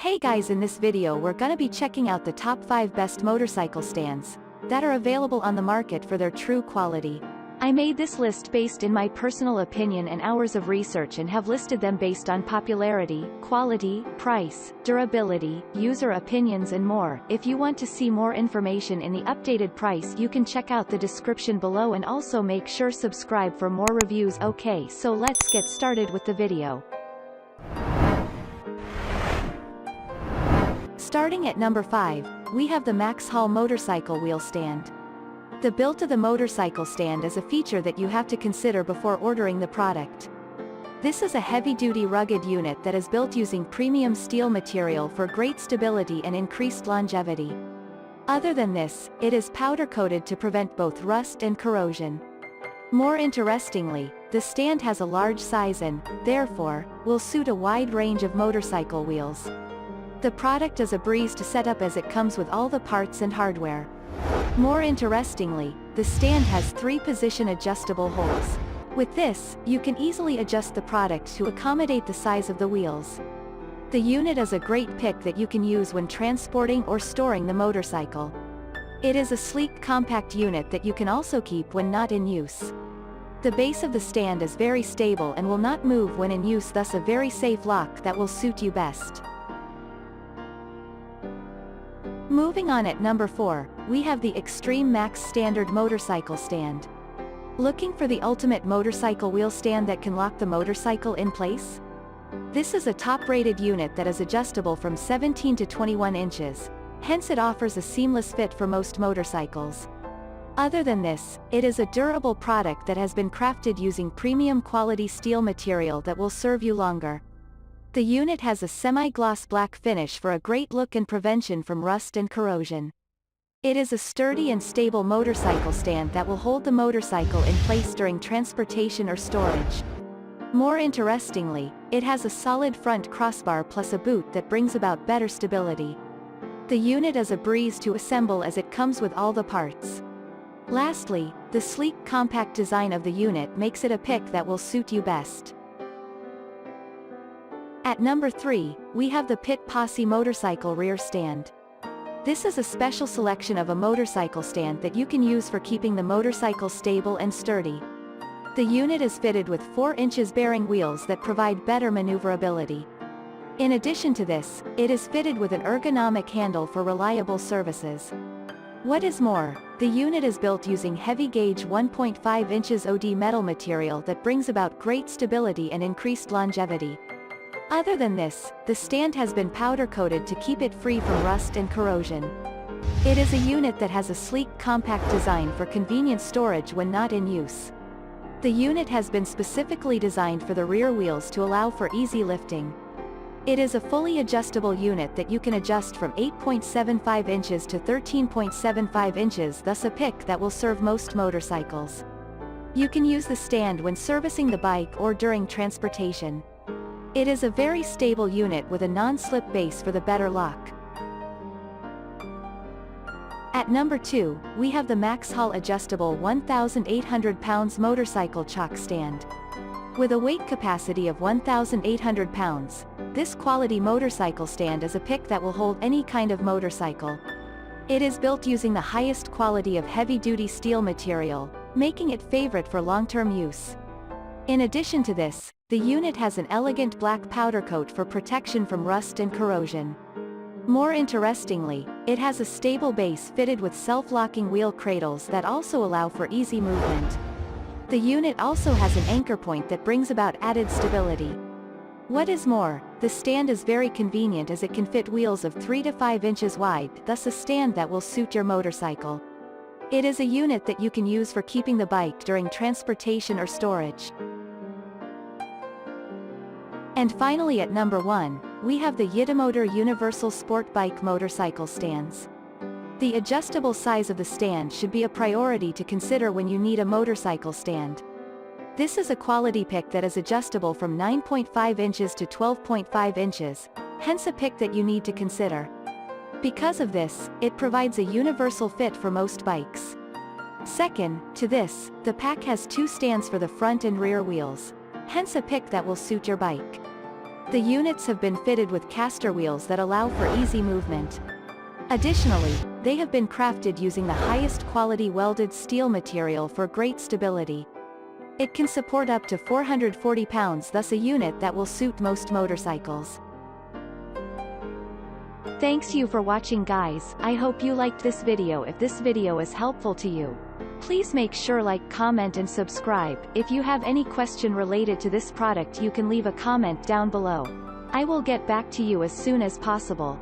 Hey guys, in this video we're gonna be checking out the top 5 best motorcycle stands that are available on the market for their true quality. I made this list based in my personal opinion and hours of research and have listed them based on popularity, quality, price, durability, user opinions and more. If you want to see more information in the updated price, you can check out the description below and also make sure subscribe for more reviews. Okay, so let's get started with the video. Starting at number 5, we have the Maxhall motorcycle wheel stand. The build of the motorcycle stand is a feature that you have to consider before ordering the product. This is a heavy-duty rugged unit that is built using premium steel material for great stability and increased longevity. Other than this, it is powder-coated to prevent both rust and corrosion. More interestingly, the stand has a large size and, therefore, will suit a wide range of motorcycle wheels. The product is a breeze to set up as it comes with all the parts and hardware. More interestingly, the stand has 3 position adjustable holes. With this, you can easily adjust the product to accommodate the size of the wheels. The unit is a great pick that you can use when transporting or storing the motorcycle. It is a sleek compact unit that you can also keep when not in use. The base of the stand is very stable and will not move when in use, thus a very safe lock that will suit you best. Moving on, at number 4, we have the Extreme Max Standard Motorcycle Stand. Looking for the ultimate motorcycle wheel stand that can lock the motorcycle in place? This is a top-rated unit that is adjustable from 17 to 21 inches, hence it offers a seamless fit for most motorcycles. Other than this, it is a durable product that has been crafted using premium quality steel material that will serve you longer. The unit has a semi-gloss black finish for a great look and prevention from rust and corrosion. It is a sturdy and stable motorcycle stand that will hold the motorcycle in place during transportation or storage. More interestingly, it has a solid front crossbar plus a boot that brings about better stability. The unit is a breeze to assemble as it comes with all the parts. Lastly, the sleek compact design of the unit makes it a pick that will suit you best. At number 3, we have the Posse motorcycle rear stand. This is a special selection of a motorcycle stand that you can use for keeping the motorcycle stable and sturdy. The unit is fitted with 4 inches bearing wheels that provide better maneuverability. In addition to this, it is fitted with an ergonomic handle for reliable services. What is more, the unit is built using heavy-gauge 1.5 inches OD metal material that brings about great stability and increased longevity. Other than this, the stand has been powder-coated to keep it free from rust and corrosion. It is a unit that has a sleek compact design for convenient storage when not in use. The unit has been specifically designed for the rear wheels to allow for easy lifting. It is a fully adjustable unit that you can adjust from 8.75 inches to 13.75 inches, thus a pick that will serve most motorcycles. You can use the stand when servicing the bike or during transportation. It is a very stable unit with a non-slip base for the better lock. At number 2, we have the Maxhall adjustable 1,800 pounds motorcycle Chock stand. With a weight capacity of 1,800 pounds, this quality motorcycle stand is a pick that will hold any kind of motorcycle. It is built using the highest quality of heavy-duty steel material, making it favorite for long-term use. In addition to this, the unit has an elegant black powder coat for protection from rust and corrosion. More interestingly, it has a stable base fitted with self-locking wheel cradles that also allow for easy movement. The unit also has an anchor point that brings about added stability. What is more, the stand is very convenient as it can fit wheels of 3 to 5 inches wide, thus a stand that will suit your motorcycle. It is a unit that you can use for keeping the bike during transportation or storage. And finally, at number 1, we have the Yita Universal Sport Bike Motorcycle Stands. The adjustable size of the stand should be a priority to consider when you need a motorcycle stand. This is a quality pick that is adjustable from 9.5 inches to 12.5 inches, hence a pick that you need to consider. Because of this, it provides a universal fit for most bikes. Second to this, the pack has 2 stands for the front and rear wheels, hence a pick that will suit your bike. The units have been fitted with caster wheels that allow for easy movement. Additionally, they have been crafted using the highest quality welded steel material for great stability. It can support up to 440 pounds, thus a unit that will suit most motorcycles. Thanks you for watching, guys. I hope you liked this video. If this video is helpful to you, please make sure like, comment and subscribe. If you have any question related to this product, you can leave a comment down below. I will get back to you as soon as possible.